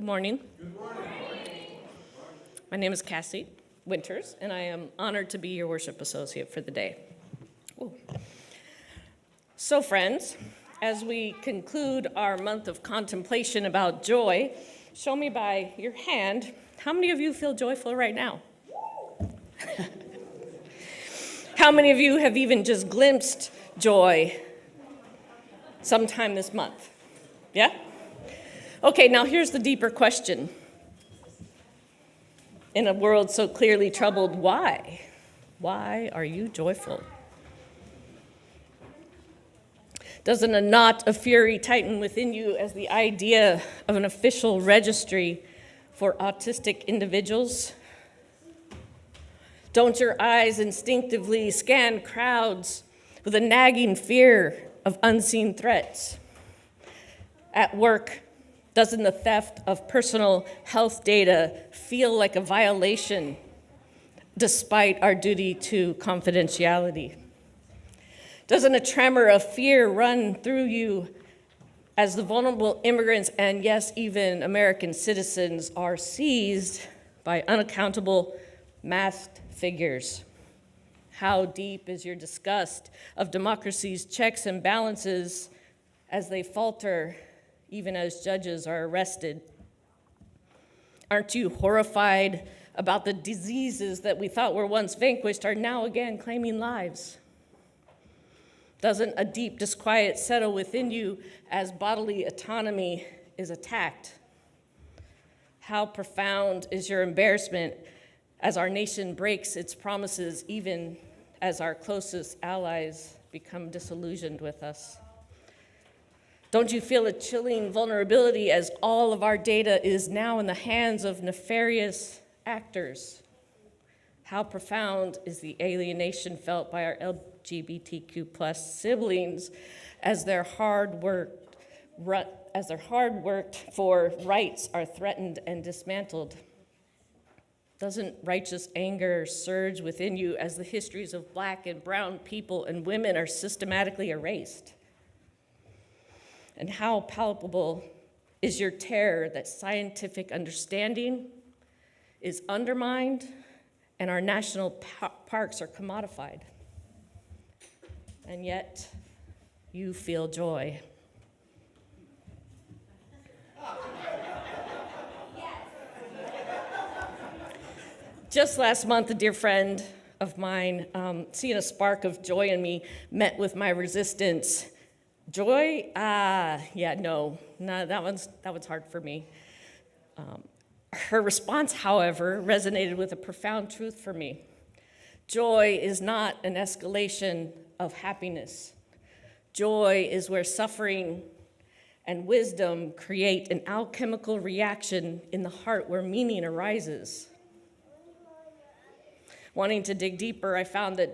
morning. Good morning. My name is Cassie Winters, and I am honored to be your worship associate for the day. Ooh. So, friends, as we conclude our month of contemplation about joy, show me by your hand, how many of you feel joyful right now? How many of you have even just glimpsed joy sometime this month? Yeah? Okay, now here's the deeper question. In a world so clearly troubled, why? Why are you joyful? Doesn't a knot of fury tighten within you as the idea of an official registry for autistic individuals? Don't your eyes instinctively scan crowds with a nagging fear of unseen threats? At work, doesn't the theft of personal health data feel like a violation despite our duty to confidentiality? Doesn't a tremor of fear run through you as the vulnerable immigrants and, yes, even American citizens are seized by unaccountable masked figures? How deep is your disgust of democracy's checks and balances as they falter even as judges are arrested? Aren't you horrified about the diseases that we thought were once vanquished are now again claiming lives? Doesn't a deep disquiet settle within you as bodily autonomy is attacked? How profound is your embarrassment as our nation breaks its promises, even as our closest allies become disillusioned with us? Don't you feel a chilling vulnerability as all of our data is now in the hands of nefarious actors? How profound is the alienation felt by our LGBTQ plus siblings as their hard worked for rights are threatened and dismantled? Doesn't righteous anger surge within you as the histories of Black and brown people and women are systematically erased? And how palpable is your terror that scientific understanding is undermined and our national parks are commodified? And yet, you feel joy. Just last month, a dear friend of mine, seeing a spark of joy in me, met with my resistance. Joy? No, that one's hard for me. Her response, however, resonated with a profound truth for me. Joy is not an escalation of happiness. Joy is where suffering and wisdom create an alchemical reaction in the heart where meaning arises. Wanting to dig deeper, I found that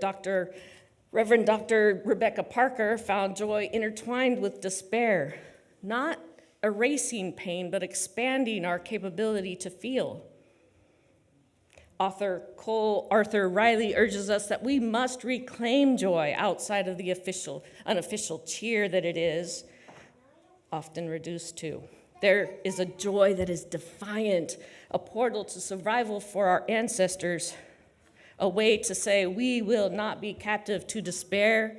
Reverend Dr. Rebecca Parker found joy intertwined with despair, not erasing pain, but expanding our capability to feel. Author Cole Arthur Riley urges us that we must reclaim joy outside of the unofficial cheer that it is often reduced to. There is a joy that is defiant, a portal to survival for our ancestors, a way to say we will not be captive to despair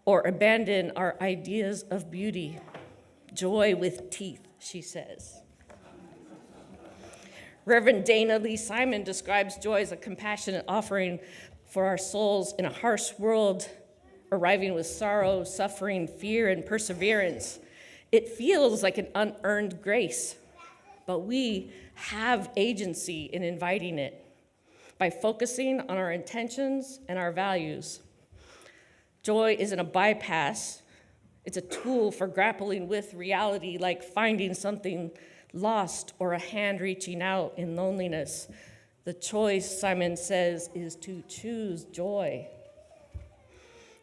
or abandon our ideas of beauty. Joy with teeth, she says. Reverend Dana Lee Simon describes joy as a compassionate offering for our souls in a harsh world, arriving with sorrow, suffering, fear, and perseverance. It feels like an unearned grace, but we have agency in inviting it by focusing on our intentions and our values. Joy isn't a bypass. It's a tool for grappling with reality, like finding something lost or a hand reaching out in loneliness. The choice, Simon says, is to choose joy.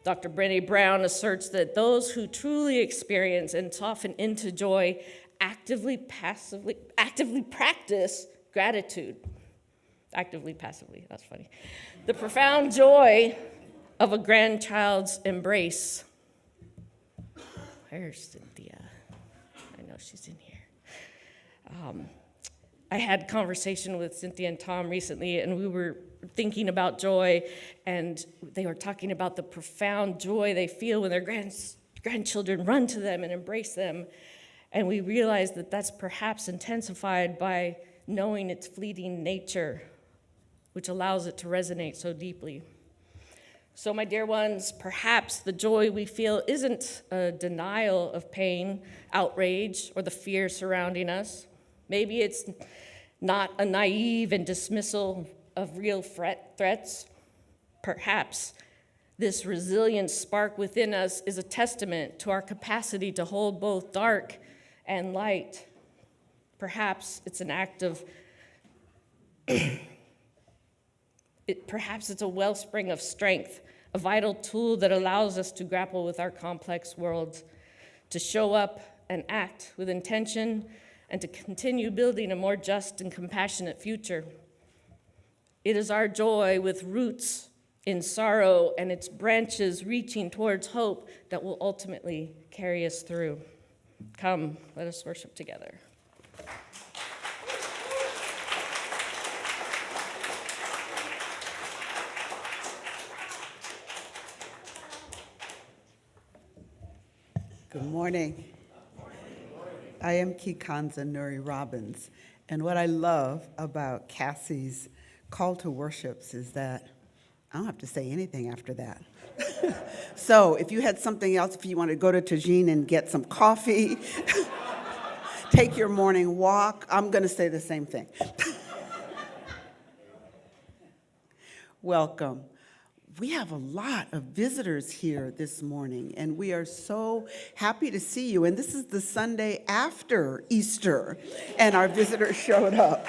Dr. Brené Brown asserts that those who truly experience and soften into joy actively practice gratitude. Actively, passively, that's funny. The profound joy of a grandchild's embrace. Where's Cynthia? I know she's in here. I had conversation with Cynthia and Tom recently, and we were thinking about joy, and they were talking about the profound joy they feel when their grandchildren run to them and embrace them. And we realized that that's perhaps intensified by knowing its fleeting nature, which allows it to resonate so deeply. So, my dear ones, perhaps the joy we feel isn't a denial of pain, outrage, or the fear surrounding us. Maybe it's not a naive and dismissal of real threats. Perhaps this resilient spark within us is a testament to our capacity to hold both dark and light. Perhaps it's an act of, perhaps it's a wellspring of strength, a vital tool that allows us to grapple with our complex world, to show up and act with intention, and to continue building a more just and compassionate future. It is our joy with roots in sorrow and its branches reaching towards hope that will ultimately carry us through. Come, let us worship together. Good morning. I am Kikanza Nuri Robbins, and what I love about Cassie's call to worships is that I don't have to say anything after that. So if you had something else, if you want to go to Tajine and get some coffee, take your morning walk, I'm going to say the same thing. Welcome. We have a lot of visitors here this morning, and we are so happy to see you. And this is the Sunday after Easter, and our visitors showed up.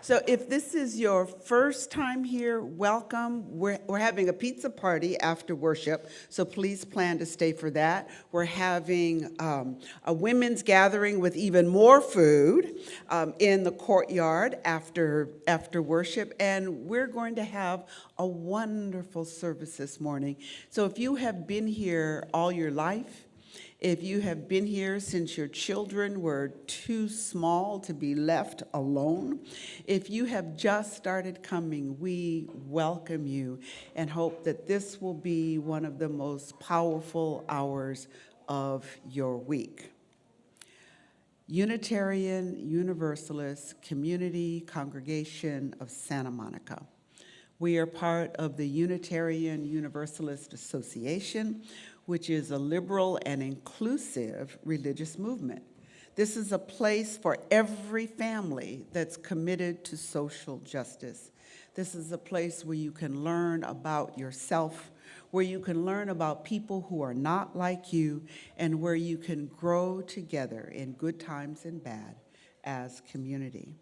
So if this is your first time here, welcome. We're having a pizza party after worship, so please plan to stay for that. We're having a women's gathering with even more food in the courtyard after worship, and we're going to have a wonderful service this morning. So if you have been here all your life, if you have been here since your children were too small to be left alone, if you have just started coming, we welcome you and hope that this will be one of the most powerful hours of your week. Unitarian Universalist Community Congregation of Santa Monica. We are part of the Unitarian Universalist Association, which is a liberal and inclusive religious movement. This is a place for every family that's committed to social justice. This is a place where you can learn about yourself, where you can learn about people who are not like you, and where you can grow together in good times and bad as community.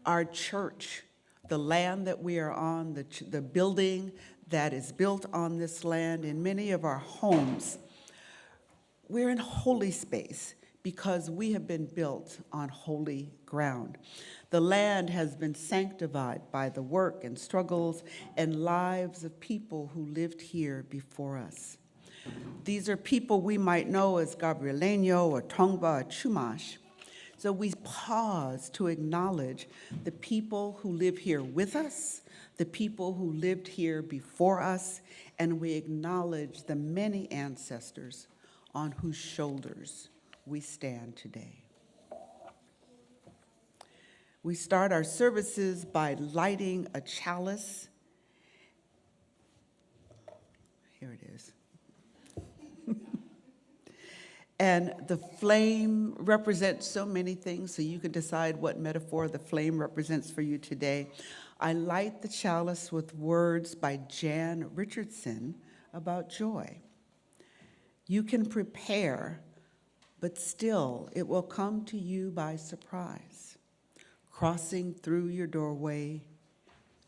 Our church, the land that we are on, the building that is built on this land, in many of our homes, we're in holy space because we have been built on holy ground. The land has been sanctified by the work and struggles and lives of people who lived here before us. These are people we might know as Gabrieleño or Tongva or Chumash. So we pause to acknowledge the people who live here with us, the people who lived here before us, and we acknowledge the many ancestors on whose shoulders we stand today. We start our services by lighting a chalice. Here it is. And the flame represents so many things, so you can decide what metaphor the flame represents for you today. I light the chalice with words by Jan Richardson about joy. You can prepare, but still it will come to you by surprise, crossing through your doorway,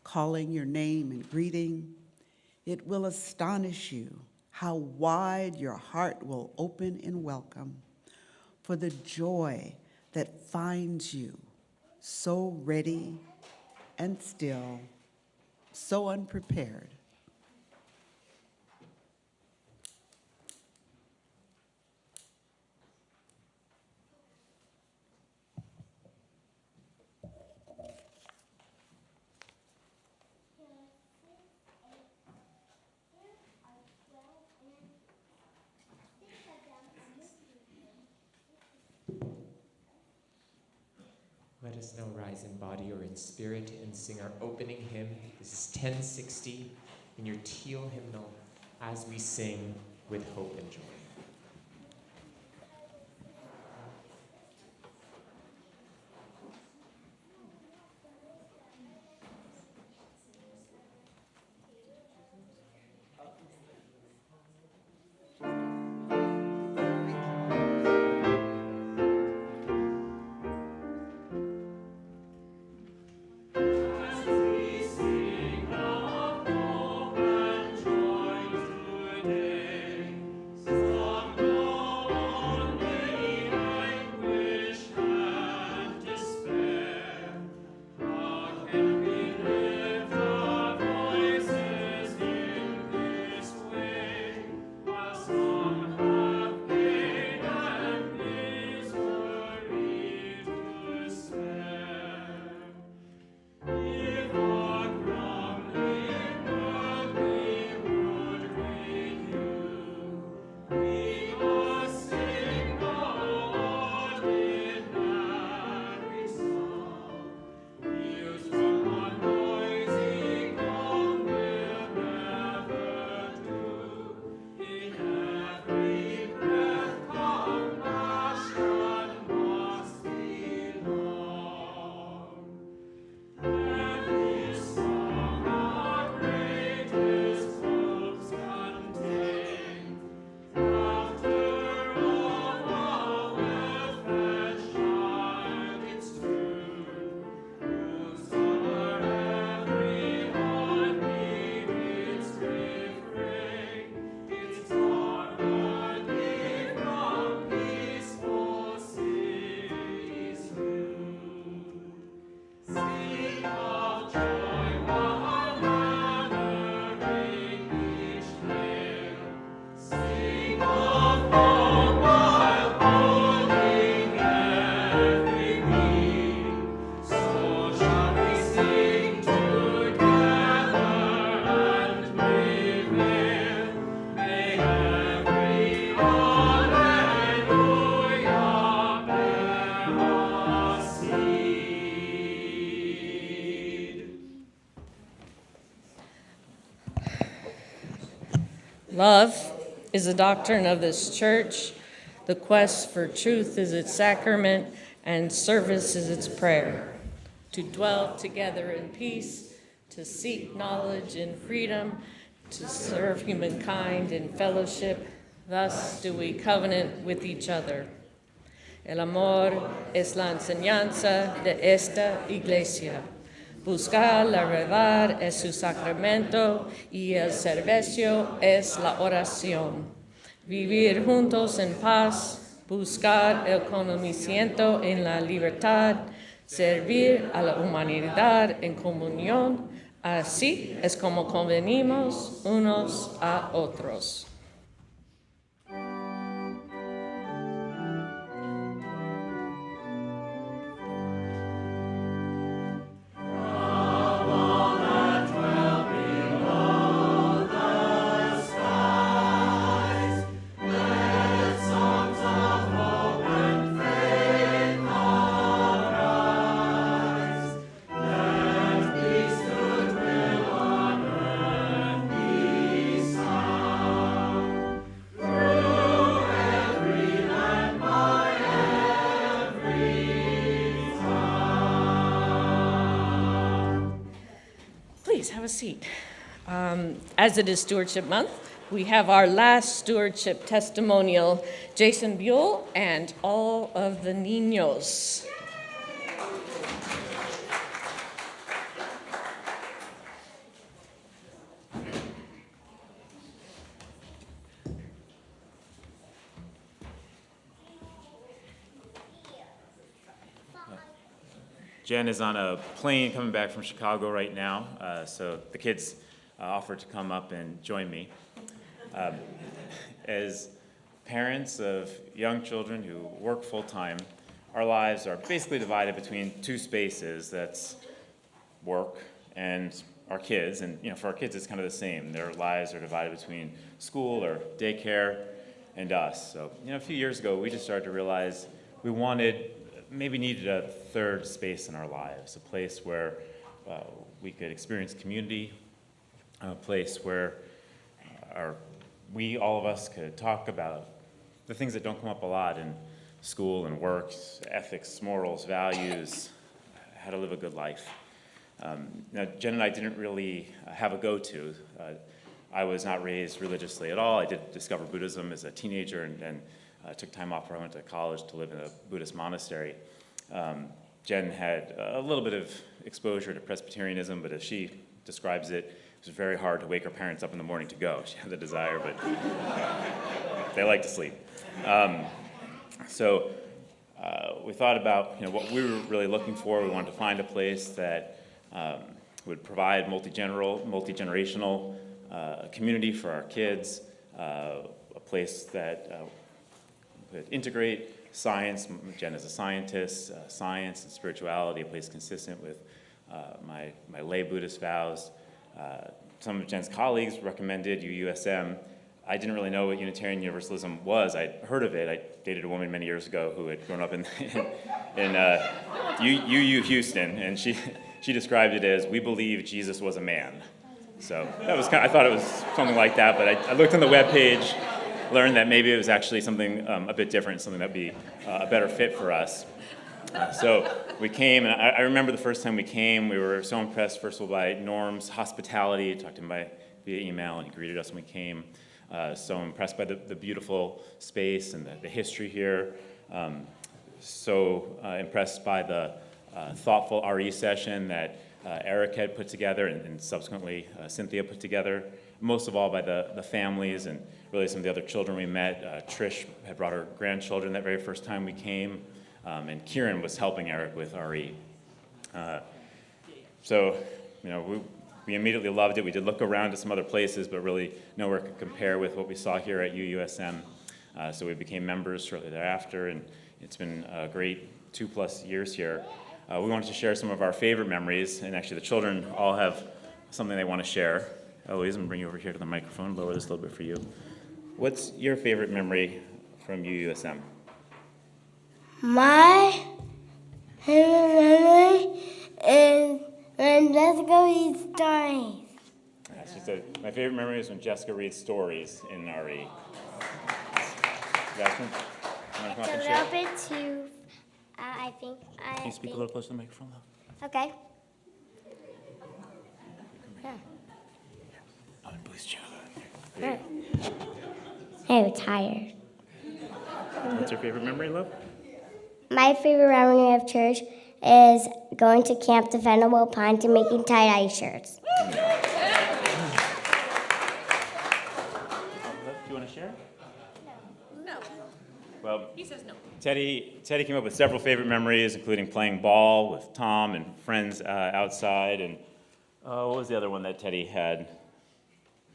calling your name and greeting. It will astonish you how wide your heart will open in welcome for the joy that finds you so ready and still, so unprepared. us now rise in body or in spirit and sing our opening hymn. This is 1060 in your teal hymnal as we sing with hope and joy. Love is the doctrine of this church. The quest for truth is its sacrament, and service is its prayer. To dwell together in peace, to seek knowledge in freedom, to serve humankind in fellowship, thus do we covenant with each other. El amor es la enseñanza de esta iglesia. Buscar la verdad es su sacramento y el servicio es la oración. Vivir juntos en paz, buscar el conocimiento en la libertad, servir a la humanidad en comunión, así es como convenimos unos a otros. Please have a seat. As it is Stewardship Month, we have our last stewardship testimonial, Jason Buell and all of the niños. Jen is on a plane coming back from Chicago right now, so the kids offered to come up and join me. As parents of young children who work full-time, our lives are basically divided between two spaces. That's work and our kids, and for our kids it's kind of the same. Their lives are divided between school or daycare and us. So a few years ago we just started to realize we wanted maybe needed a third space in our lives, a place where we could experience community, a place where all of us could talk about the things that don't come up a lot in school and work, ethics, morals, values, how to live a good life. Now, Jen and I didn't really have a go-to. I was not raised religiously at all. I did discover Buddhism as a teenager and took time off where I went to college to live in a Buddhist monastery. Jen had a little bit of exposure to Presbyterianism, but as she describes it, it was very hard to wake her parents up in the morning to go. She had the desire, but they like to sleep. So we thought about what we were really looking for. We wanted to find a place that would provide multi-generational community for our kids, a place that would integrate science. Jen is a scientist, science and spirituality, a place consistent with my lay Buddhist vows. Some of Jen's colleagues recommended UUSM. I didn't really know what Unitarian Universalism was. I'd heard of it. I dated a woman many years ago who had grown up in UU Houston, and she described it as, "We believe Jesus was a man." So that was I thought it was something like that, but I looked on the webpage, learned that maybe it was actually something a bit different, something that'd be a better fit for us. So we came, and I remember the first time we came, we were so impressed, first of all, by Norm's hospitality. I talked to him via email, and he greeted us when we came. So impressed by the beautiful space and the history here. So impressed by the thoughtful RE session that Eric had put together and subsequently Cynthia put together. Most of all by the families and really some of the other children we met. Trish had brought her grandchildren that very first time we came, and Kieran was helping Eric with RE. So, we immediately loved it. We did look around to some other places, but really nowhere could compare with what we saw here at UUSM. So we became members shortly thereafter, and it's been a great 2+ years here. We wanted to share some of our favorite memories, and actually the children all have something they want to share. Eloise, I'm going to bring you over here to the microphone, lower this a little bit for you. What's your favorite memory from UUSM? My favorite memory is when Jessica reads stories. She said, my favorite memory is when Jessica reads stories in RE. Jasmine, you want to come up It's a and little share? bit too, I think. Can you speak a little closer to the microphone, though? Okay. Oh, and please chair. Yeah. I'm tired. What's your favorite memory, love? My favorite memory of church is going to Camp Defendable Pines and making tie-dye shirts. Do you want to share? No. Well, He says no. Teddy came up with several favorite memories, including playing ball with Tom and friends outside. And what was the other one that Teddy had?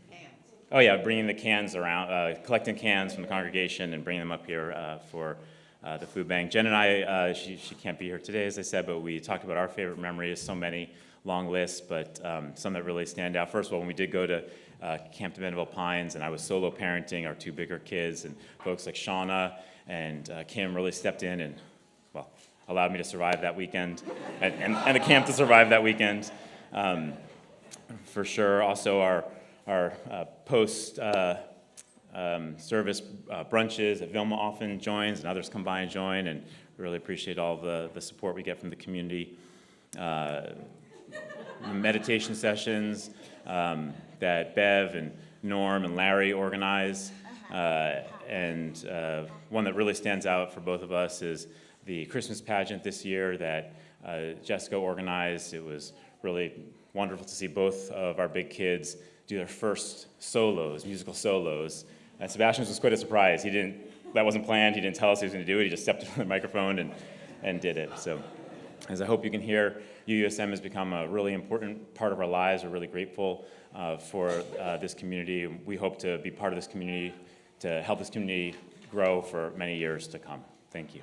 Cans. Oh, yeah, bringing the cans around, collecting cans from the congregation and bringing them up here for the food bank. Jen and I, she can't be here today, as I said, but we talked about our favorite memories, so many, long lists, but some that really stand out. First of all, when we did go to Camp Defendable Pines, and I was solo parenting our 2 bigger kids, and folks like Shauna and Kim really stepped in and, well, allowed me to survive that weekend, and the camp to survive that weekend. For sure, also our post service brunches that Vilma often joins, and others come by and join, and we really appreciate all the support we get from the community. Meditation sessions that Bev and Norm and Larry organize, and one that really stands out for both of us is the Christmas pageant this year that Jessica organized. It was really wonderful to see both of our big kids do their first solos, musical solos. And Sebastian's was quite a surprise. That wasn't planned. He didn't tell us he was going to do it. He just stepped on the microphone and did it. So, as I hope you can hear, UUSM has become a really important part of our lives. We're really grateful for this community. We hope to be part of this community, to help this community grow for many years to come. Thank you.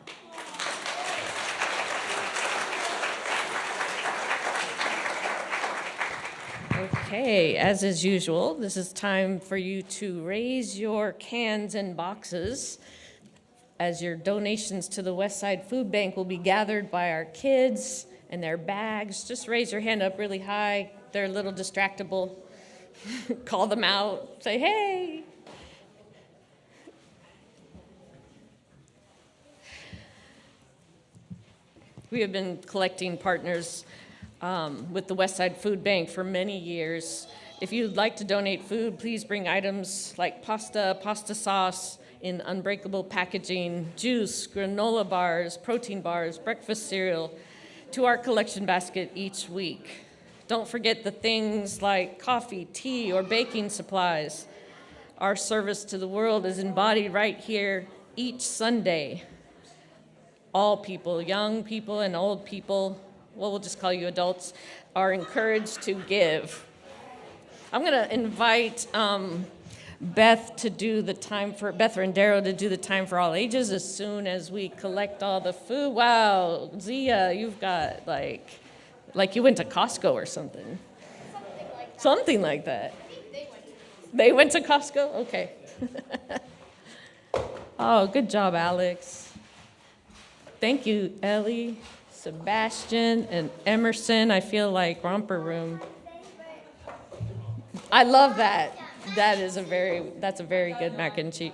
Okay, as is usual, this is time for you to raise your cans and boxes as your donations to the Westside Food Bank will be gathered by our kids and their bags. Just raise your hand up really high. They're a little distractible. Call them out. Say, hey. We have been collecting partners with the Westside Food Bank for many years. If you'd like to donate food, please bring items like pasta sauce in unbreakable packaging, juice, granola bars, protein bars, breakfast cereal to our collection basket each week. Don't forget the things like coffee, tea, or baking supplies. Our service to the world is embodied right here each Sunday. All people, young people and old people, well, we'll just call you adults, are encouraged to give. I'm going to invite Beth or Darrow to do the time for all ages as soon as we collect all the food. Wow, Zia, you've got like you went to Costco or something. Something like that. They went to Costco? Okay. Oh, good job, Alex. Thank you, Ellie, Sebastian, and Emerson. I feel like romper room. I love that. That's a very good mac and cheese.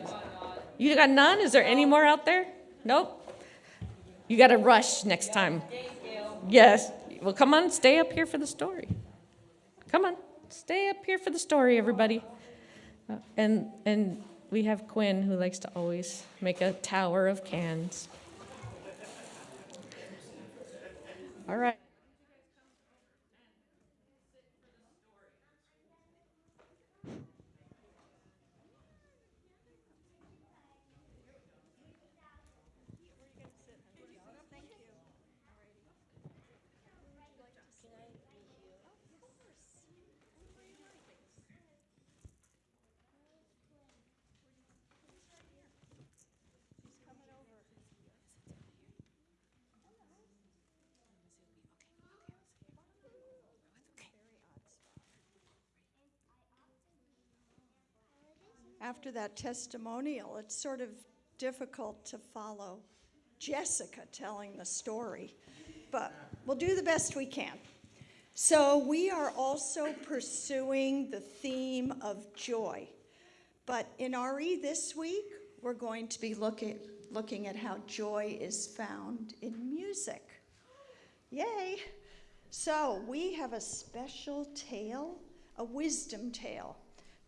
You got none? Is there any more out there? Nope. You got to rush next time. Yes. Well, come on, stay up here for the story. Come on, stay up here for the story, everybody. And we have Quinn, who likes to always make a tower of cans. All right. After that testimonial, it's sort of difficult to follow Jessica telling the story, but we'll do the best we can. So we are also pursuing the theme of joy, but in RE this week, we're going to be looking at how joy is found in music. Yay! So we have a special tale, a wisdom tale,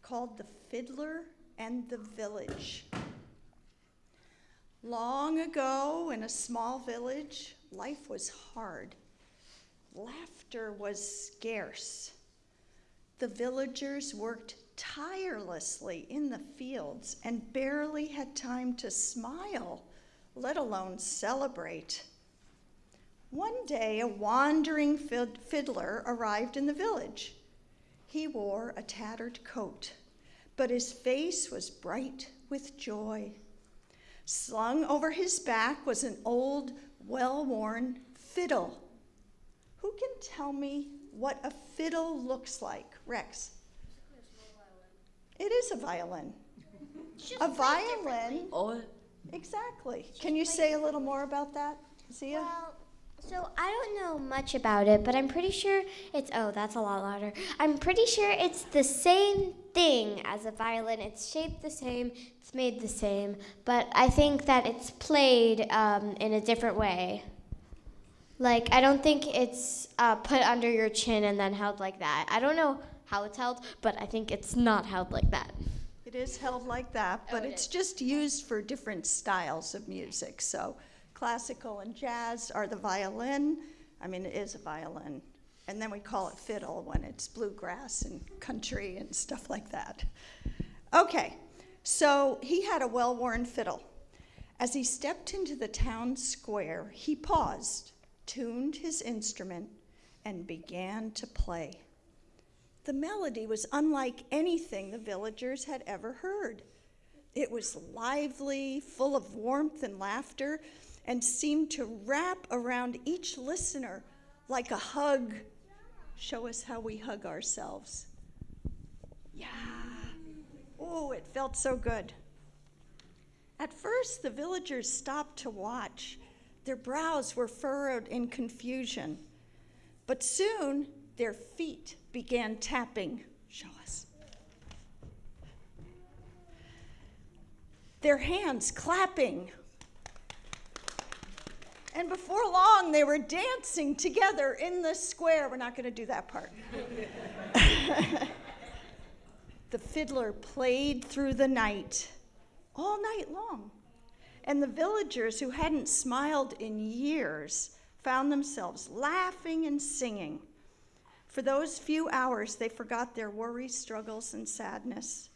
called The Fiddler and the Village. Long ago, in a small village, life was hard. Laughter was scarce. The villagers worked tirelessly in the fields and barely had time to smile, let alone celebrate. One day, a wandering fiddler arrived in the village. He wore a tattered coat, but his face was bright with joy. Slung over his back was an old, well-worn fiddle. Who can tell me what a fiddle looks like? Rex? It is a violin. A violin. Oh. Exactly. Can you say a little more about that, Zia? Well, so I don't know much about it, but I'm pretty sure that's a lot louder. I'm pretty sure it's the same thing as a violin. It's shaped the same, it's made the same, but I think that it's played in a different way. Like, I don't think it's put under your chin and then held like that. I don't know how it's held, but I think it's not held like that. It is held like that, but it's just used for different styles of music. So classical and jazz are the violin. I mean, it is a violin. And then we call it fiddle when it's bluegrass and country and stuff like that. Okay, so he had a well-worn fiddle. As he stepped into the town square, he paused, tuned his instrument, and began to play. The melody was unlike anything the villagers had ever heard. It was lively, full of warmth and laughter, and seemed to wrap around each listener like a hug. Show us how we hug ourselves. Yeah. Oh, it felt so good. At first, the villagers stopped to watch. Their brows were furrowed in confusion. But soon, their feet began tapping. Show us. Their hands clapping. And before long, they were dancing together in the square. We're not going to do that part. The fiddler played through the night, all night long. And the villagers who hadn't smiled in years found themselves laughing and singing. For those few hours, they forgot their worries, struggles, and sadness.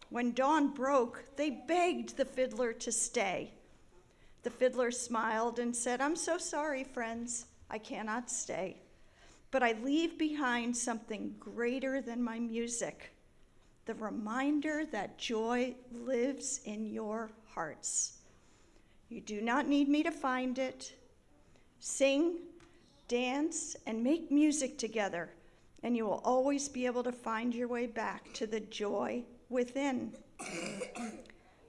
When dawn broke, they begged the fiddler to stay. The fiddler smiled and said, "I'm so sorry, friends, I cannot stay. But I leave behind something greater than my music, the reminder that joy lives in your hearts. You do not need me to find it. Sing, dance, and make music together, and you will always be able to find your way back to the joy within."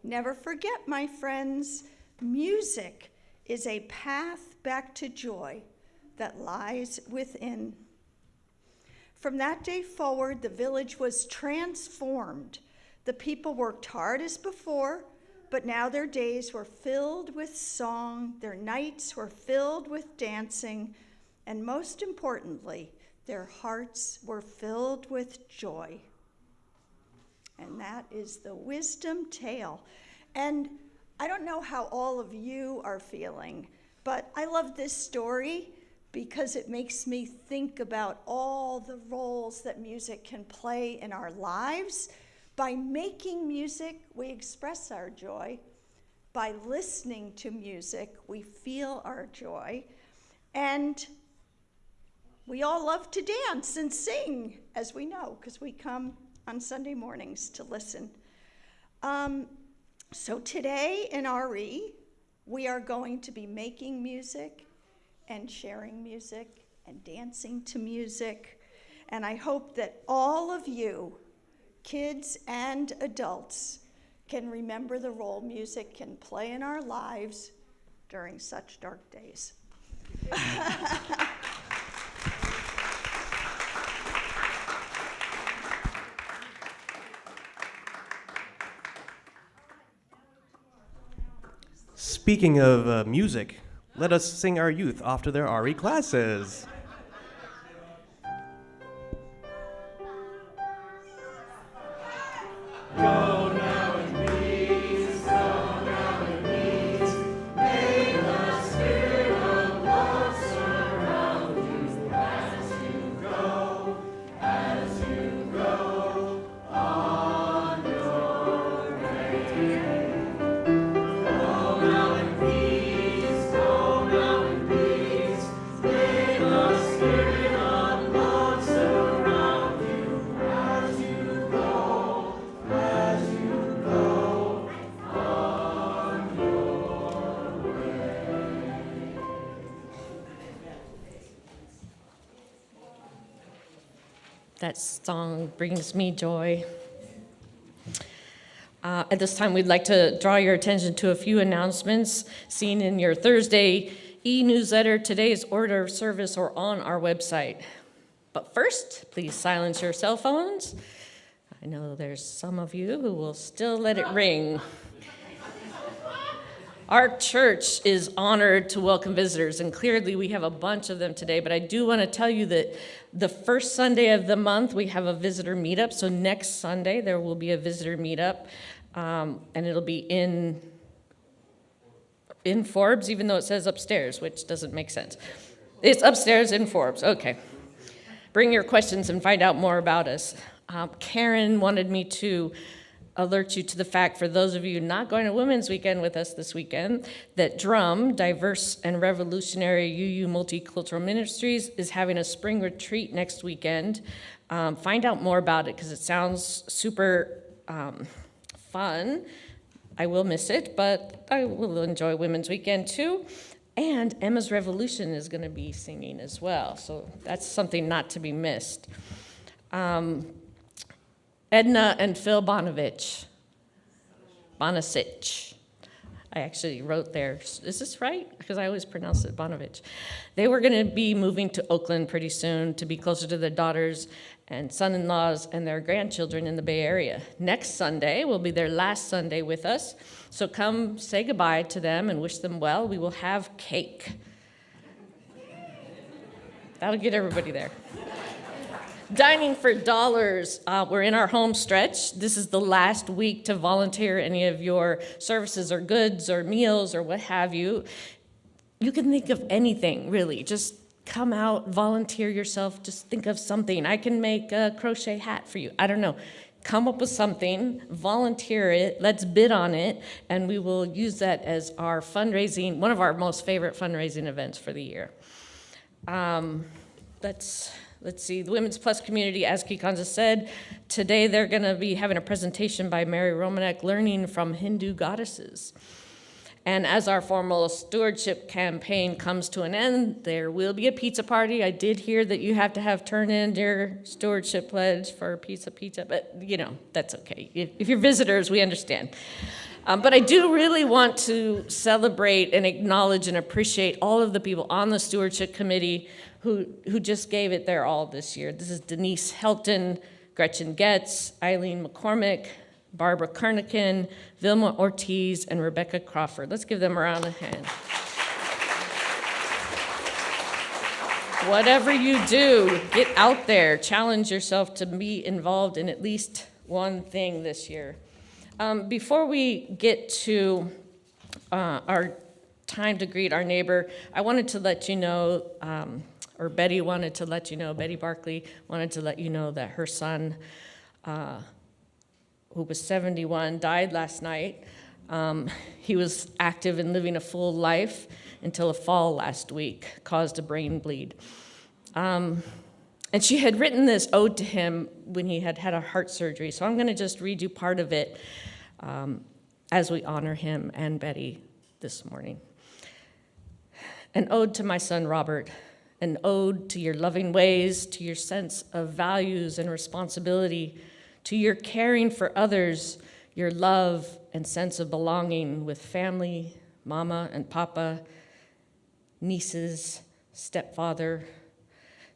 Never forget, my friends, music is a path back to joy that lies within. From that day forward, the village was transformed. The people worked hard as before, but now their days were filled with song, their nights were filled with dancing, and most importantly, their hearts were filled with joy. And that is the wisdom tale. And I don't know how all of you are feeling, but I love this story because it makes me think about all the roles that music can play in our lives. By making music, we express our joy. By listening to music, we feel our joy. And we all love to dance and sing, as we know, because we come on Sunday mornings to listen. So today in RE, we are going to be making music and sharing music and dancing to music. And I hope that all of you, kids and adults, can remember the role music can play in our lives during such dark days. Speaking of music, let us sing our youth off to their RE classes. That song brings me joy. At this time, we'd like to draw your attention to a few announcements seen in your Thursday e-newsletter, today's order of service, or on our website. But first, please silence your cell phones. I know there's some of you who will still let it ring. Our church is honored to welcome visitors, and clearly we have a bunch of them today, but I do want to tell you that the first Sunday of the month, we have a visitor meetup. So next Sunday, there will be a visitor meetup, and it'll be in Forbes, even though it says upstairs, which doesn't make sense. It's upstairs in Forbes, okay. Bring your questions and find out more about us. Karen wanted me to alert you to the fact, for those of you not going to Women's Weekend with us this weekend, that DRUM, Diverse and Revolutionary UU Multicultural Ministries, is having a spring retreat next weekend. Find out more about it because it sounds super fun. I will miss it, but I will enjoy Women's Weekend too. And Emma's Revolution is going to be singing as well, so that's something not to be missed. Edna and Phil Bonovich. Bonasic. I actually wrote there, is this right? Because I always pronounce it Bonovich. They were going to be moving to Oakland pretty soon to be closer to their daughters and son-in-laws and their grandchildren in the Bay Area. Next Sunday will be their last Sunday with us, so come say goodbye to them and wish them well. We will have cake. That'll get everybody there. Dining for dollars. We're in our home stretch. This is the last week to volunteer any of your services or goods or meals or what have you. You can think of anything, really. Just come out, volunteer yourself. Just think of something. I can make a crochet hat for you. I don't know. Come up with something, volunteer it, let's bid on it, and we will use that as our fundraising, one of our most favorite fundraising events for the year. Let's see, the Women's Plus community, as Kikanza said, today they're going to be having a presentation by Mary Romanek, Learning from Hindu Goddesses. And as our formal stewardship campaign comes to an end, there will be a pizza party. I did hear that you have to turn in your stewardship pledge for pizza, but that's okay. If you're visitors, we understand. But I do really want to celebrate and acknowledge and appreciate all of the people on the stewardship committee who just gave it their all this year. This is Denise Helton, Gretchen Getz, Eileen McCormick, Barbara Kernican, Vilma Ortiz, and Rebecca Crawford. Let's give them a round of hand. Whatever you do, get out there, challenge yourself to be involved in at least one thing this year. Before we get to our time to greet our neighbor, I wanted to let you know, or Betty wanted to let you know, Betty Barkley wanted to let you know that her son, who was 71, died last night. He was active and living a full life until a fall last week caused a brain bleed. And she had written this ode to him when he had a heart surgery, so I'm going to just read you part of it as we honor him and Betty this morning. An ode to my son, Robert. An ode to your loving ways, to your sense of values and responsibility, to your caring for others, your love and sense of belonging with family, mama and papa, nieces, stepfather,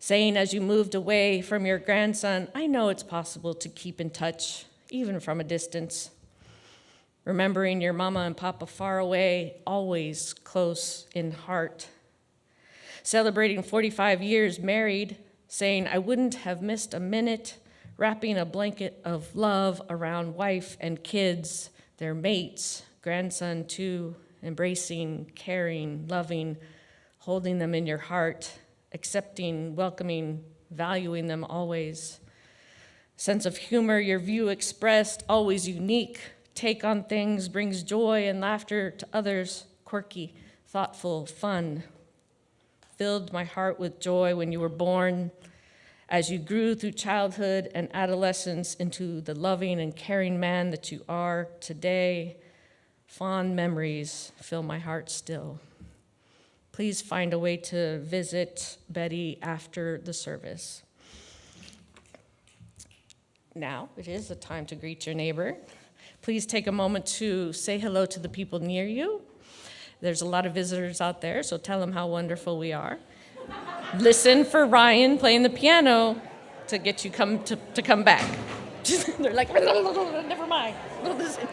saying as you moved away from your grandson, I know it's possible to keep in touch, even from a distance. Remembering your mama and papa far away, always close in heart. Celebrating 45 years married, saying I wouldn't have missed a minute, wrapping a blanket of love around wife and kids, their mates, grandson too, embracing, caring, loving, holding them in your heart, accepting, welcoming, valuing them always. Sense of humor, your view expressed, always unique, take on things, brings joy and laughter to others, quirky, thoughtful, fun. Filled my heart with joy when you were born, as you grew through childhood and adolescence into the loving and caring man that you are today. Fond memories fill my heart still. Please find a way to visit Betty after the service. Now it is the time to greet your neighbor. Please take a moment to say hello to the people near you. There's a lot of visitors out there, so tell them how wonderful we are. Listen for Ryan playing the piano to get you to come back. They're like, never mind. Listen.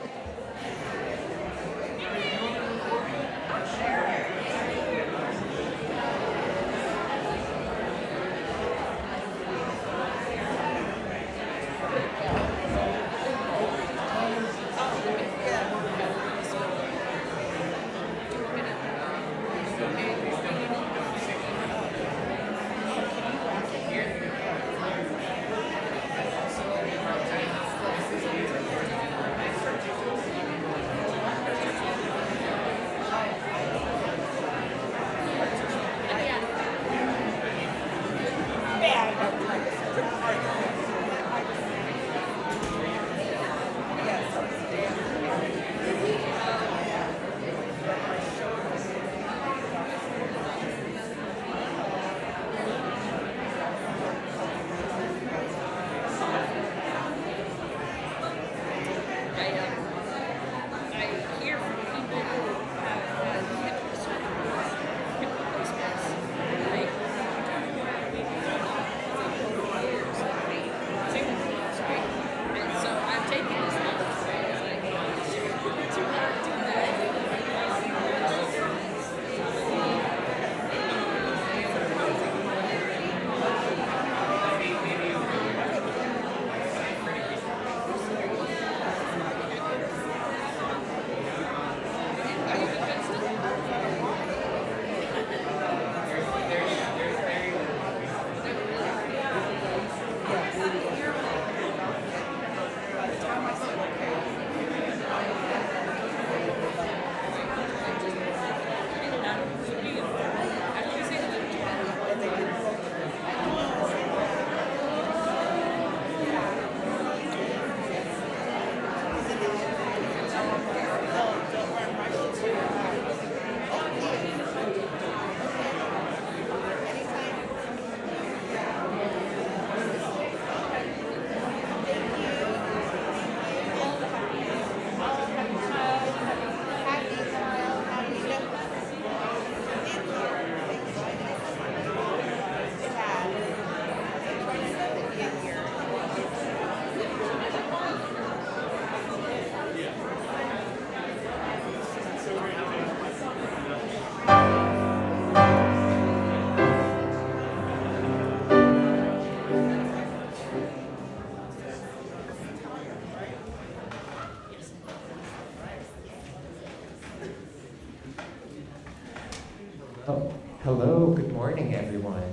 Oh, hello, good morning, everyone.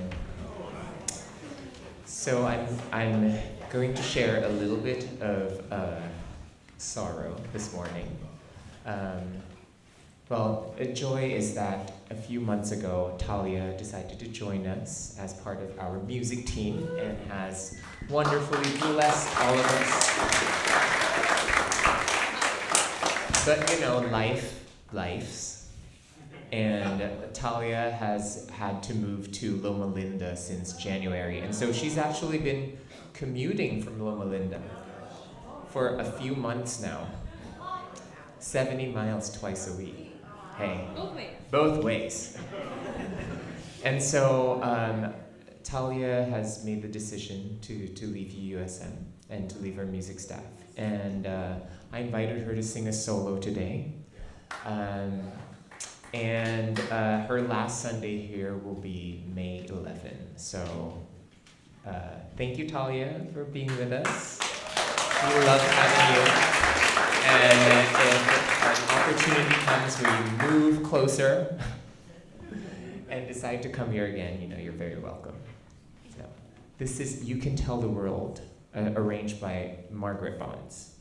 So I'm going to share a little bit of sorrow this morning. A joy is that a few months ago, Talia decided to join us as part of our music team and has wonderfully blessed all of us. But you know, life's. And Talia has had to move to Loma Linda since January. And so she's actually been commuting from Loma Linda for a few months now. 70 miles twice a week. Hey. Both ways. And so Talia has made the decision to leave UUSM and to leave our music staff. And I invited her to sing a solo today. And her last Sunday here will be May 11. So thank you, Talia, for being with us. We love having you. And if an opportunity comes where you move closer and decide to come here again, you know, you're very welcome. So this is You Can Tell the World, arranged by Margaret Bonds.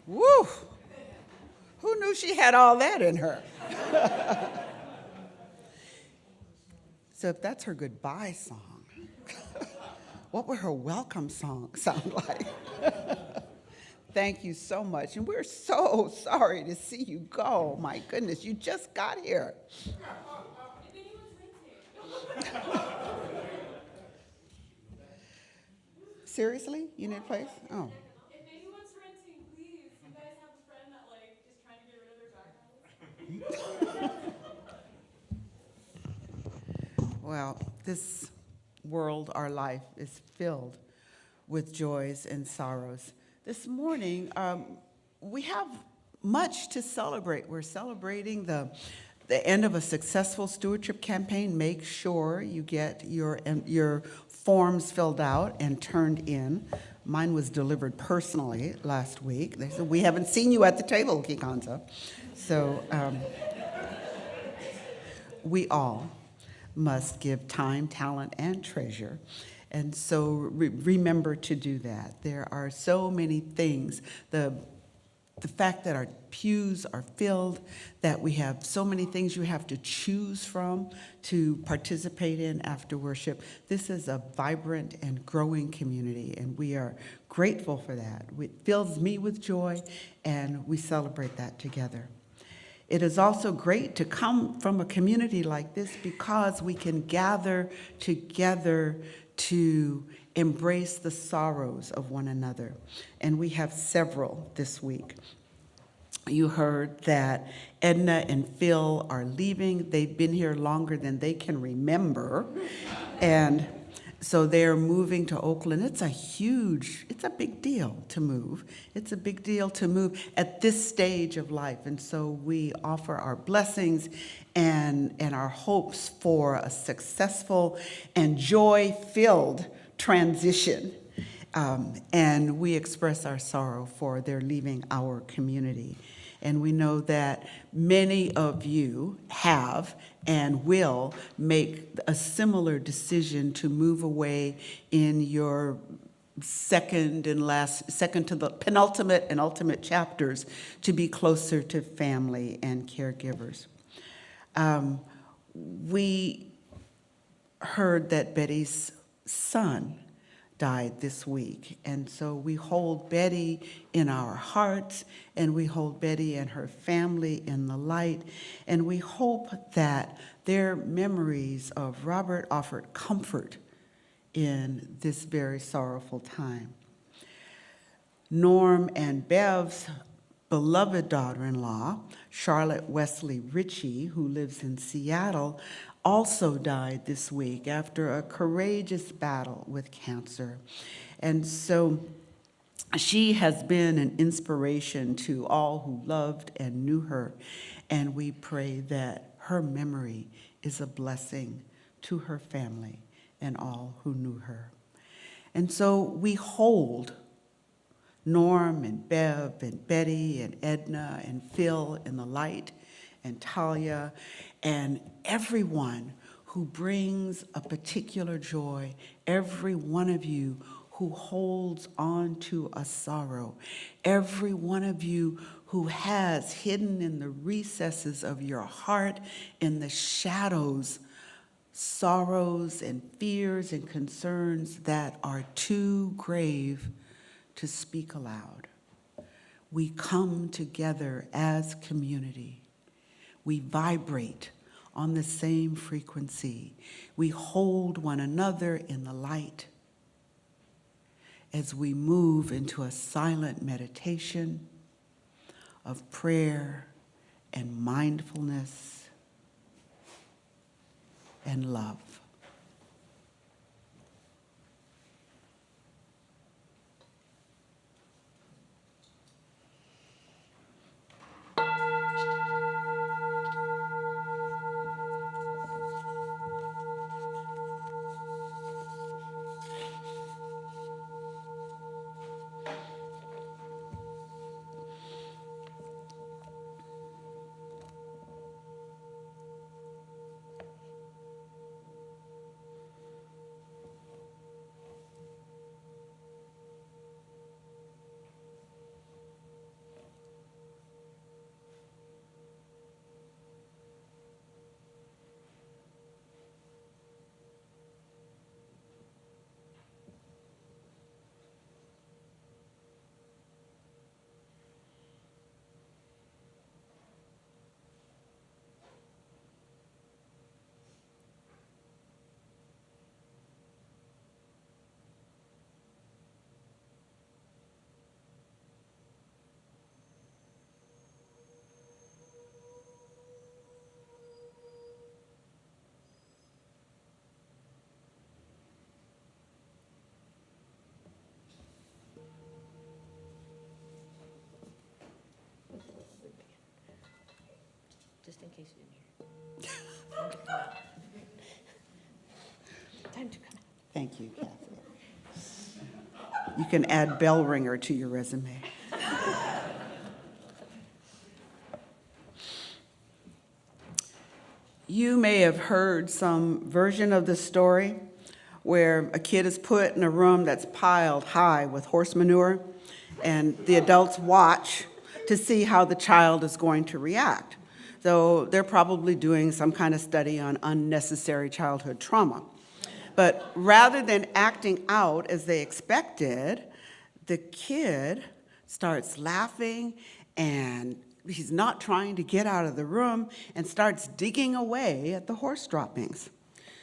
Woo! Who knew she had all that in her? So if that's her goodbye song, what would her welcome song sound like? Thank you so much. And we're so sorry to see you go. My goodness, you just got here. Seriously? You need a place? Oh. If anyone's renting, please. You guys have a friend that is trying to get rid of their dog. Well, this world, our life, is filled with joys and sorrows. This morning, we have much to celebrate. We're celebrating the end of a successful stewardship campaign. Make sure you get your forms filled out and turned in. Mine was delivered personally last week. They said, we haven't seen you at the table, Kikanza. So we all must give time, talent, and treasure. And so remember to do that. There are so many things. The fact that our pews are filled, that we have so many things you have to choose from to participate in after worship. This is a vibrant and growing community, and we are grateful for that. It fills me with joy, and we celebrate that together. It is also great to come from a community like this because we can gather together to embrace the sorrows of one another. And we have several this week. You heard that Edna and Phil are leaving. They've been here longer than they can remember. And so they're moving to Oakland. It's a big deal to move. It's a big deal to move at this stage of life. And so we offer our blessings and our hopes for a successful and joy-filled transition. And we express our sorrow for their leaving our community. And we know that many of you have and will make a similar decision to move away in your second to the penultimate and ultimate chapters to be closer to family and caregivers. We heard that Betty's son died this week. And so we hold Betty in our hearts, and we hold Betty and her family in the light, and we hope that their memories of Robert offered comfort in this very sorrowful time. Norm and Bev's beloved daughter-in-law, Charlotte Wesley Ritchie, who lives in Seattle, also died this week after a courageous battle with cancer. And so she has been an inspiration to all who loved and knew her, and we pray that her memory is a blessing to her family and all who knew her. And so we hold Norm and Bev and Betty and Edna and Phil in the light, and Talia, and everyone who brings a particular joy, every one of you who holds on to a sorrow, every one of you who has hidden in the recesses of your heart, in the shadows, sorrows and fears and concerns that are too grave to speak aloud. We come together as community. We vibrate on the same frequency. We hold one another in the light as we move into a silent meditation of prayer and mindfulness and love. Just in case you didn't hear. Time to come out. Thank you, Kathy. You can add bell ringer to your resume. You may have heard some version of the story where a kid is put in a room that's piled high with horse manure, and the adults watch to see how the child is going to react. So they're probably doing some kind of study on unnecessary childhood trauma. But rather than acting out as they expected, the kid starts laughing, and he's not trying to get out of the room and starts digging away at the horse droppings.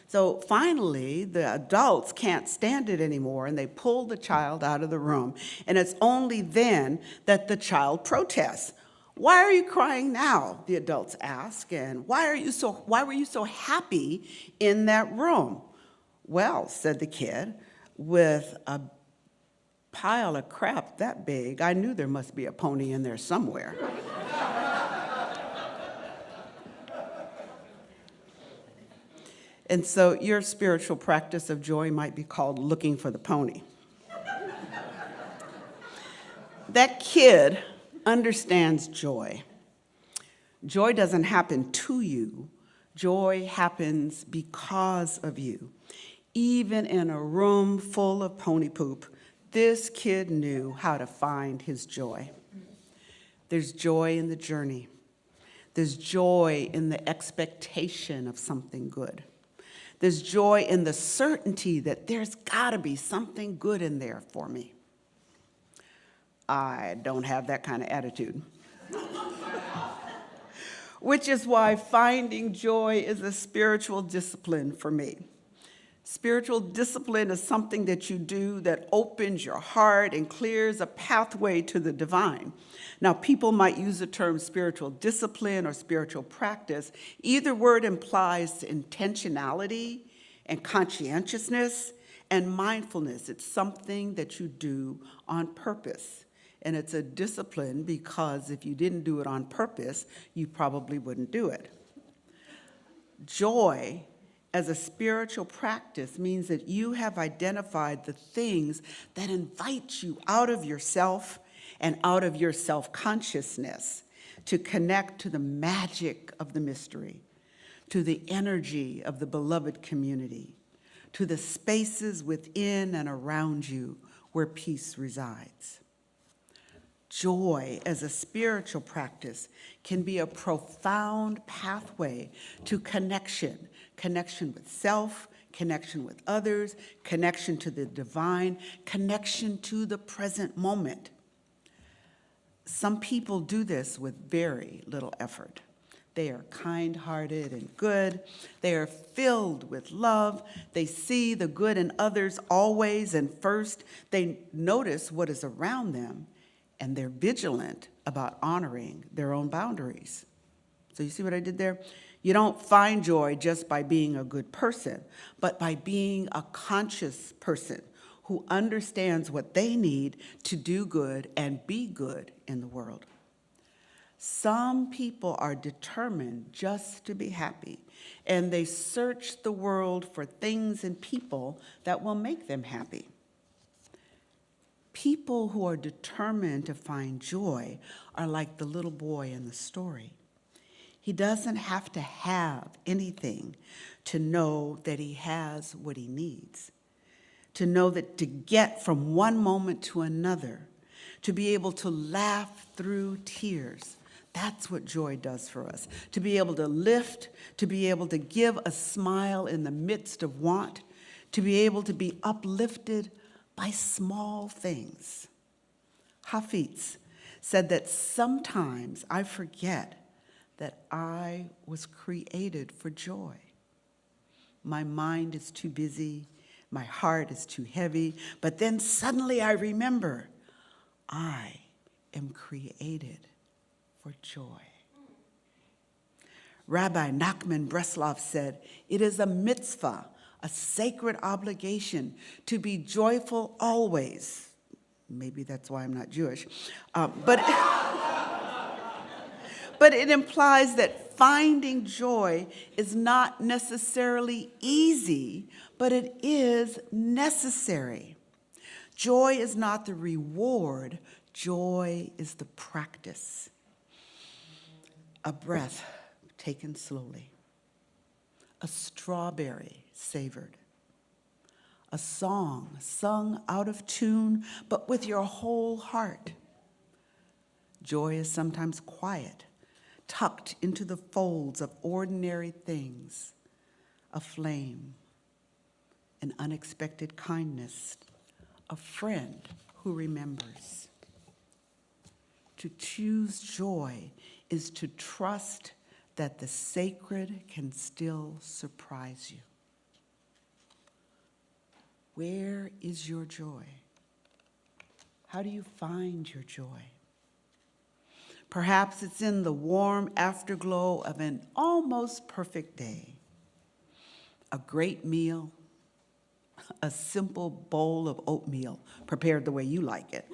So finally, the adults can't stand it anymore, and they pull the child out of the room. And it's only then that the child protests. "Why are you crying now?" the adults ask, and why were you so happy in that room?" "Well," said the kid, "with a pile of crap that big, I knew there must be a pony in there somewhere." And so your spiritual practice of joy might be called looking for the pony. That kid understands joy. Joy doesn't happen to you. Joy happens because of you. Even in a room full of pony poop, this kid knew how to find his joy. There's joy in the journey. There's joy in the expectation of something good. There's joy in the certainty that there's got to be something good in there for me. I don't have that kind of attitude. Which is why finding joy is a spiritual discipline for me. Spiritual discipline is something that you do that opens your heart and clears a pathway to the divine. Now, people might use the term spiritual discipline or spiritual practice. Either word implies intentionality and conscientiousness and mindfulness. It's something that you do on purpose. And it's a discipline because if you didn't do it on purpose, you probably wouldn't do it. Joy as a spiritual practice means that you have identified the things that invite you out of yourself and out of your self-consciousness to connect to the magic of the mystery, to the energy of the beloved community, to the spaces within and around you where peace resides. Joy as a spiritual practice can be a profound pathway to connection with self, connection with others, connection to the divine, connection to the present moment. Some people do this with very little effort. They are kind-hearted and good. They are filled with love. They see the good in others always and first. They notice what is around them, and they're vigilant about honoring their own boundaries. So you see what I did there? You don't find joy just by being a good person, but by being a conscious person who understands what they need to do good and be good in the world. Some people are determined just to be happy, and they search the world for things and people that will make them happy. People who are determined to find joy are like the little boy in the story. He doesn't have to have anything to know that he has what he needs, to know that to get from one moment to another, to be able to laugh through tears. That's what joy does for us. To be able to lift, to be able to give a smile in the midst of want, to be able to be uplifted by small things. Hafiz said that sometimes I forget that I was created for joy. My mind is too busy, my heart is too heavy, but then suddenly I remember I am created for joy. Rabbi Nachman Breslov said, "It is a mitzvah, a sacred obligation to be joyful always." Maybe that's why I'm not Jewish. But it implies that finding joy is not necessarily easy, but it is necessary. Joy is not the reward, joy is the practice. A breath taken slowly. a strawberry savored, a song sung out of tune, but with your whole heart. Joy is sometimes quiet, tucked into the folds of ordinary things, a flame, an unexpected kindness, a friend who remembers. To choose joy is to trust that the sacred can still surprise you. Where is your joy? How do you find your joy? Perhaps it's in the warm afterglow of an almost perfect day, a great meal, a simple bowl of oatmeal prepared the way you like it,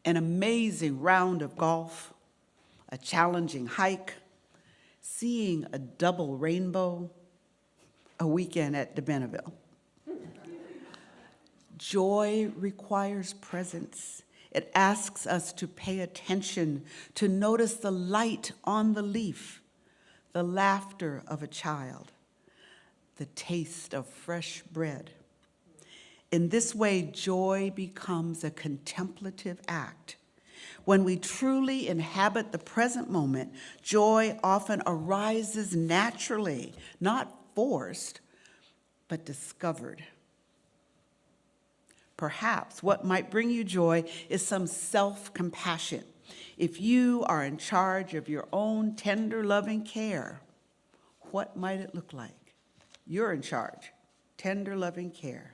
an amazing round of golf, a challenging hike, seeing a double rainbow, a weekend at de Benneville. Joy requires presence. It asks us to pay attention, to notice the light on the leaf, the laughter of a child, the taste of fresh bread. In this way, joy becomes a contemplative act. When we truly inhabit the present moment, joy often arises naturally, not forced, but discovered. Perhaps what might bring you joy is some self-compassion. If you are in charge of your own tender, loving care, what might it look like? You're in charge, tender, loving care.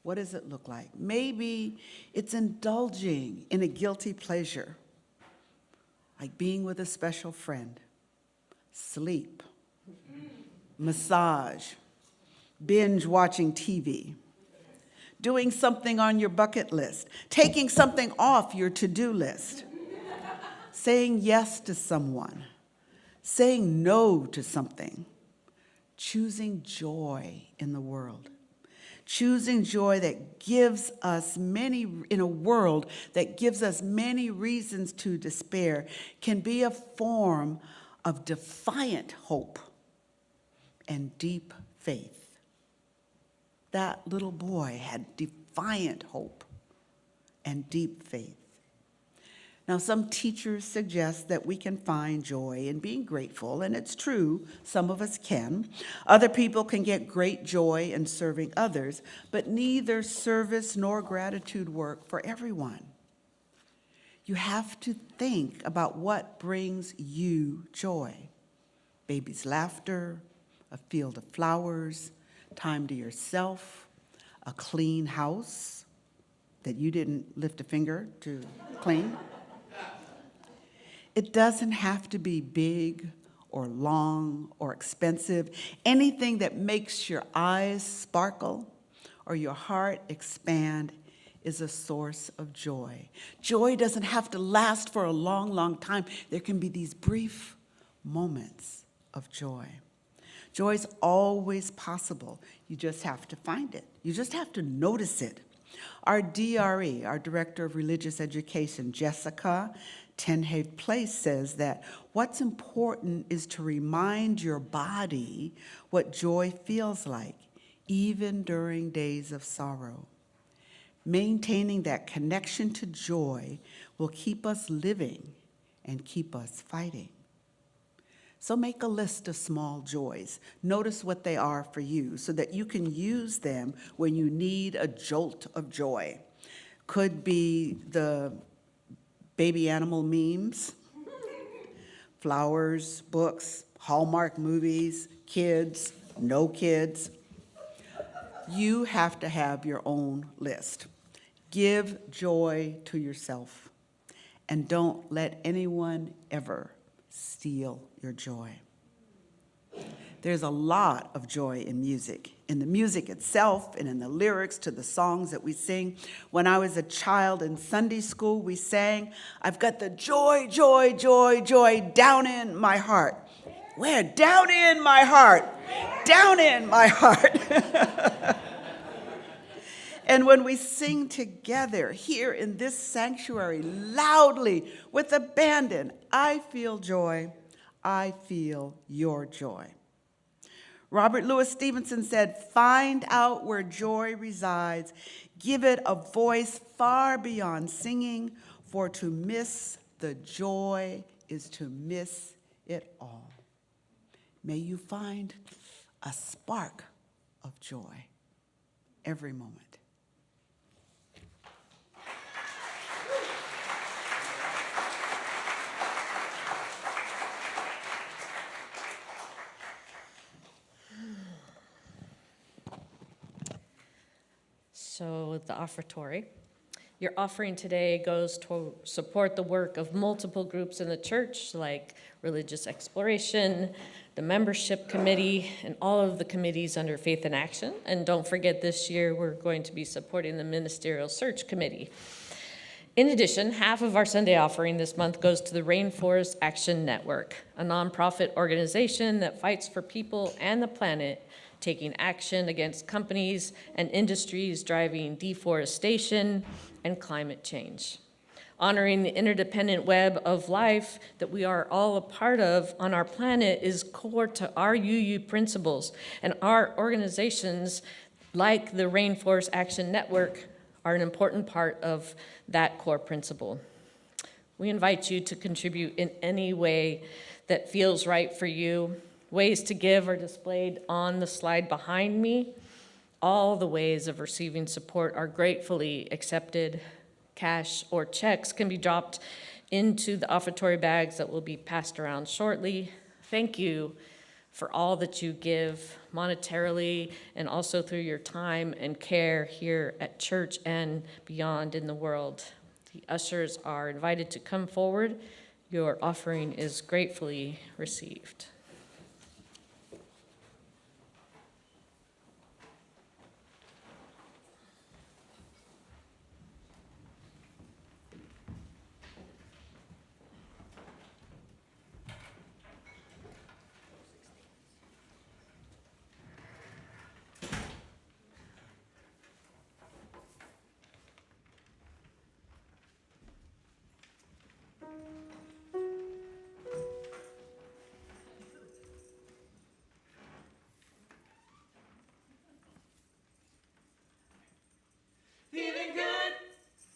What does it look like? Maybe it's indulging in a guilty pleasure, like being with a special friend, sleep, massage, binge watching TV, doing something on your bucket list, taking something off your to-do list, saying yes to someone, saying no to something, choosing joy in the world. Choosing joy that gives us in a world that gives us many reasons to despair can be a form of defiant hope and deep faith. That little boy had defiant hope and deep faith. Now, some teachers suggest that we can find joy in being grateful, and it's true, some of us can. Other people can get great joy in serving others, but neither service nor gratitude work for everyone. You have to think about what brings you joy. Baby's laughter, a field of flowers, time to yourself, a clean house that you didn't lift a finger to clean. It doesn't have to be big or long or expensive. Anything that makes your eyes sparkle or your heart expand is a source of joy. Joy doesn't have to last for a long, long time. There can be these brief moments of joy. Joy is always possible. You just have to find it. You just have to notice it. Our DRE, our Director of Religious Education, Jessica Tenhave Place, says that what's important is to remind your body what joy feels like, even during days of sorrow. Maintaining that connection to joy will keep us living and keep us fighting. So make a list of small joys. Notice what they are for you so that you can use them when you need a jolt of joy. Could be the baby animal memes, flowers, books, Hallmark movies, kids, no kids. You have to have your own list. Give joy to yourself, and don't let anyone ever steal your joy. There's a lot of joy in music, in the music itself and in the lyrics to the songs that we sing. When I was a child in Sunday school, we sang, "I've got the joy, joy, joy, joy down in my heart." Where? Down in my heart. Down in my heart. And when we sing together here in this sanctuary, loudly with abandon, I feel joy, I feel your joy. Robert Louis Stevenson said, "Find out where joy resides. Give it a voice far beyond singing, for to miss the joy is to miss it all." May you find a spark of joy every moment. So the offertory. Your offering today goes to support the work of multiple groups in the church, like Religious Exploration, the Membership Committee, and all of the committees under Faith in Action. And don't forget, this year we're going to be supporting the Ministerial Search Committee. In addition, half of our Sunday offering this month goes to the Rainforest Action Network, a nonprofit organization that fights for people and the planet, taking action against companies and industries driving deforestation and climate change. Honoring the interdependent web of life that we are all a part of on our planet is core to our UU principles, and our organizations, like the Rainforest Action Network, are an important part of that core principle. We invite you to contribute in any way that feels right for you. Ways to give are displayed on the slide behind me. All the ways of receiving support are gratefully accepted. Cash or checks can be dropped into the offertory bags that will be passed around shortly. Thank you for all that you give monetarily and also through your time and care here at church and beyond in the world. The ushers are invited to come forward. Your offering is gratefully received. Feeling good,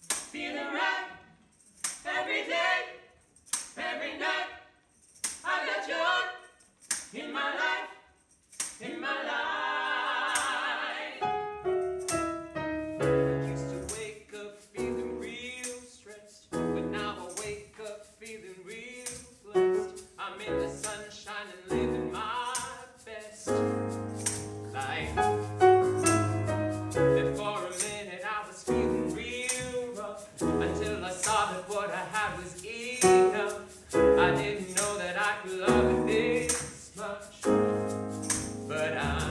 feeling right, every day, every night. I got joy in my life, in my life. Used to wake up feeling real stressed, but now I wake up feeling real blessed. I'm in the sunshine and living my best life. Before a minute I was feeling real rough, until I saw that what I had was enough. I didn't know that I could love it this much, but I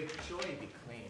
with joy be claimed.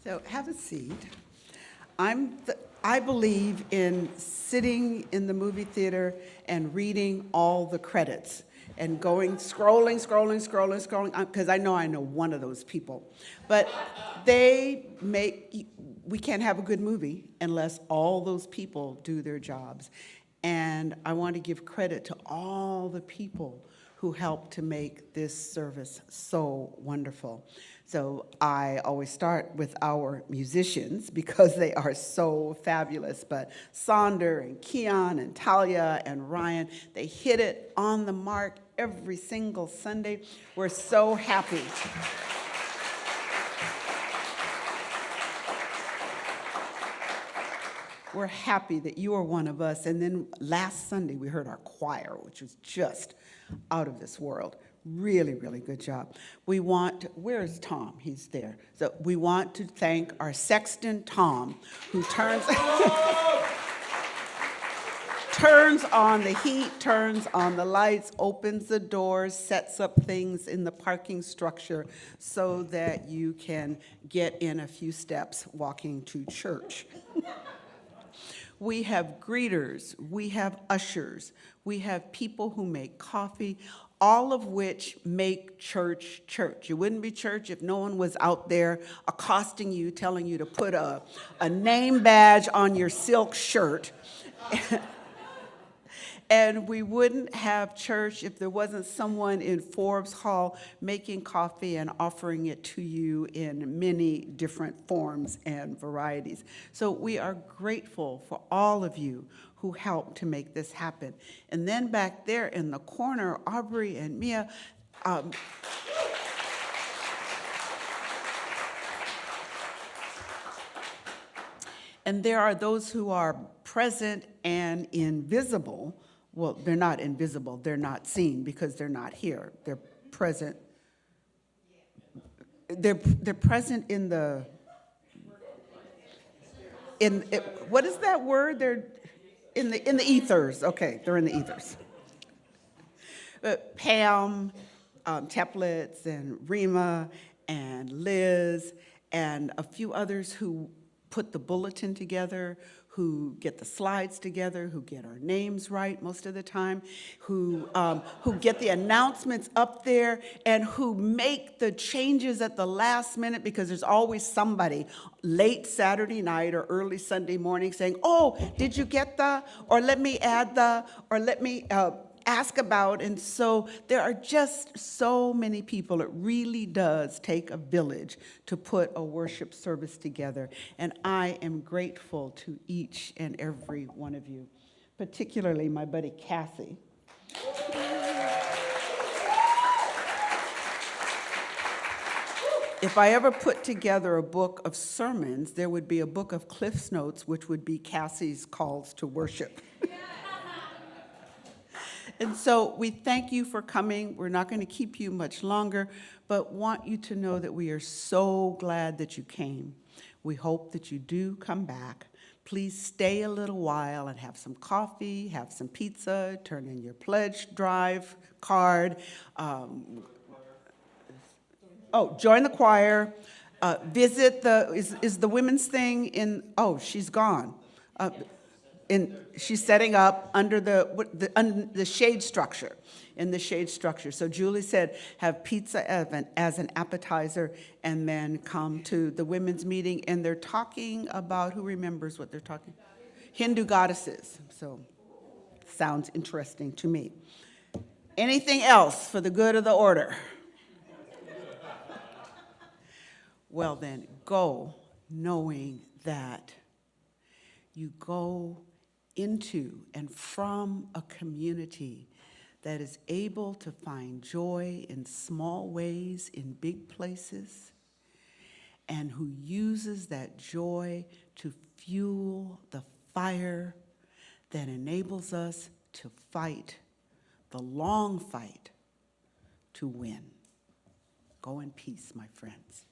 So have a seat. I believe in sitting in the movie theater and reading all the credits and scrolling, because I know one of those people. But we can't have a good movie unless all those people do their jobs. And I want to give credit to all the people who helped to make this service so wonderful. So I always start with our musicians because they are so fabulous. But Sonder and Keon and Talia and Ryan, they hit it on the mark every single Sunday. We're so happy. We're happy that you are one of us. And then last Sunday, we heard our choir, which was just out of this world. Really, really good job. Where's Tom? He's there. So we want to thank our sexton, Tom, who turns on the heat, turns on the lights, opens the doors, sets up things in the parking structure so that you can get in a few steps walking to church. We have greeters, we have ushers, we have people who make coffee, all of which make church church. It wouldn't be church if no one was out there accosting you, telling you to put a name badge on your silk shirt. And we wouldn't have church if there wasn't someone in Forbes Hall making coffee and offering it to you in many different forms and varieties. So we are grateful for all of you who helped to make this happen. And then back there in the corner, Aubrey and Mia, and there are those who are present and invisible. Well, they're not invisible, they're not seen because they're not here. They're present. They're present in what is that word? They're in the ethers. Okay, they're in the ethers. Pam Teplitz and Rima and Liz and a few others who put the bulletin together, who get the slides together, who get our names right most of the time, who get the announcements up there, and who make the changes at the last minute, because there's always somebody late Saturday night or early Sunday morning saying, oh, did you get the, or let me add the, or let me ask about. And so there are just so many people. It really does take a village to put a worship service together. And I am grateful to each and every one of you, particularly my buddy Cassie. If I ever put together a book of sermons, there would be a book of Cliff's Notes, which would be Cassie's calls to worship. And so we thank you for coming. We're not going to keep you much longer, but want you to know that we are so glad that you came. We hope that you do come back. Please stay a little while and have some coffee, have some pizza, turn in your pledge drive card, Oh, join the choir, visit the, is the women's thing in, oh, she's gone. She's setting up under the shade structure, in the shade structure. So Julie said, have pizza as an appetizer, and then come to the women's meeting, and they're talking about, who remembers what they're talking? Hindu goddesses. So sounds interesting to me. Anything else for the good of the order? Well then, go knowing that you go into and from a community that is able to find joy in small ways, in big places, and who uses that joy to fuel the fire that enables us to fight the long fight to win. Go in peace, my friends.